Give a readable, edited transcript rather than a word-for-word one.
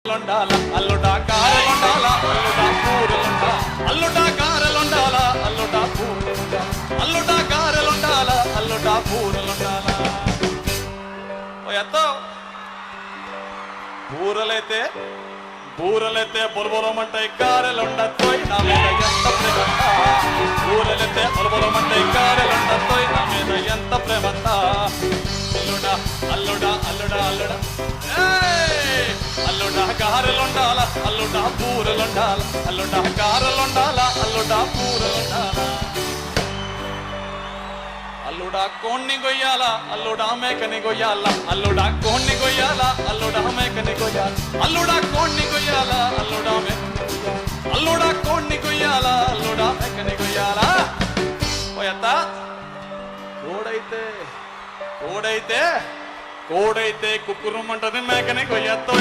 లొండాల అల్లుడా కారలొండాల అల్లుడా పూరలొండా అల్లుడా కారలొండాల అల్లుడా పూరలొండా అల్లుడా కారలొండాల అల్లుడా పూరలొండాల ఓయత్తో బూరలైతే బొలబొలమంటాయి కారలొండతోయ్ నా మీద ఎంత ప్రేమంతా బూరలైతే బొలబొలమంటాయి కారలొండతోయ్ నా మీద ఎంత ప్రేమంతా అల్లుడా అల్లుడా అల్లుడా అల్లుడా అల్లుడా కారలొండాల అల్లుడా పూరలొండాల అల్లుడా కారలొండాల అల్లుడా పూరలొండాల అల్లుడా కోణ్ణి గొయ్యాల అల్లుడా మేకని గొయ్యాల అల్లుడా కోణ్ణి గొయ్యాల అల్లుడా మేకని గొయ్యాల అల్లుడా కోణ్ణి గొయ్యాల అల్లుడా అల్లుడా కోణ్ణి గొయ్యాల అల్లుడా మేకని గొయ్యాల పోయత్త కోడైతే కుక్కురుమంటది మేకని గొయ్యత్తో